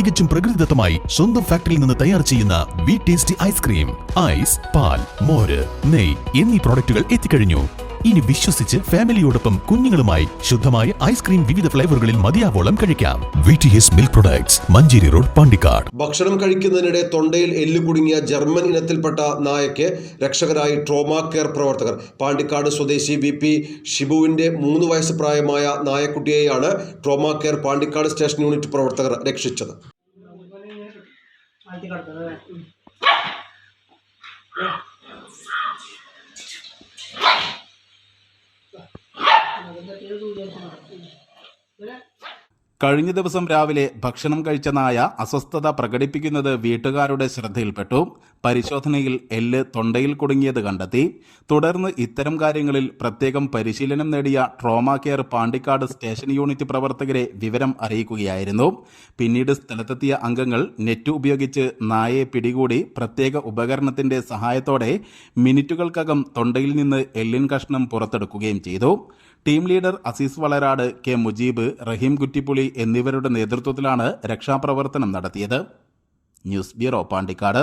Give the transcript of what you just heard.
തികച്ചും പ്രകൃതിദത്തമായി സ്വന്തം ഫാക്ടറിയിൽ നിന്ന് തയ്യാർ ചെയ്യുന്ന വി ടേസ്റ്റി ഐസ്ക്രീം, ഐസ്, പാൽ, മോര്, നെയ് എന്നീ പ്രോഡക്റ്റുകൾ എത്തിക്കഴിഞ്ഞു. ഇനി വിശ്വസിച്ച് ഫാമിലിയോടൊപ്പം കുഞ്ഞുങ്ങളുമായി ശുദ്ധമായ ഐസ്ക്രീം വിവിധ ഫ്ലേവറുകളിൽ മതിയാവോളം കഴിക്കാം. VTS milk products, Manjeri road, Pandikkad. ഭക്ഷണം കഴിക്കുന്നതിനിടെ തൊണ്ടയിൽ എല്ല് കുടുങ്ങിയ ജർമ്മൻ ഇനത്തിൽപ്പെട്ട നായയ്ക്ക് രക്ഷകരായി ട്രോമാ കെയർ പ്രവർത്തകർ. പാണ്ടിക്കാട് സ്വദേശി VP ഷിബുവിന്റെ 3 വയസ്സ് പ്രായമായ നായക്കുട്ടിയെയാണ് trauma care Pandikkad station unit പ്രവർത്തകർ രക്ഷിച്ചത്. കഴിഞ്ഞ ദിവസം രാവിലെ ഭക്ഷണം കഴിച്ച നായ അസ്വസ്ഥത പ്രകടിപ്പിക്കുന്നത് വീട്ടുകാരുടെ ശ്രദ്ധയിൽപ്പെട്ടു. പരിശോധനയിൽ എല്ല് തൊണ്ടയിൽ കുടുങ്ങിയത് കണ്ടെത്തി. തുടർന്ന് ഇത്തരം കാര്യങ്ങളിൽ പ്രത്യേകം പരിശീലനം നേടിയ trauma care Pandikkad station unit പ്രവർത്തകരെ വിവരം അറിയിക്കുകയായിരുന്നു. പിന്നീട് സ്ഥലത്തെത്തിയ അംഗങ്ങൾ നെറ്റ് ഉപയോഗിച്ച് നായയെ പിടികൂടി പ്രത്യേക ഉപകരണത്തിന്റെ സഹായത്തോടെ മിനിറ്റുകൾക്കകം തൊണ്ടയിൽ നിന്ന് എല്ലിൻ കഷ്ണം പുറത്തെടുക്കുകയും ചെയ്തു. Team leader Azeez Valarad, K Mujeeb, Raheem Kuttippuli എന്നിവരുടെ നേതൃത്വത്തിലാണ് രക്ഷാപ്രവർത്തനം നടത്തിയത്. News bureau, Pandikkad.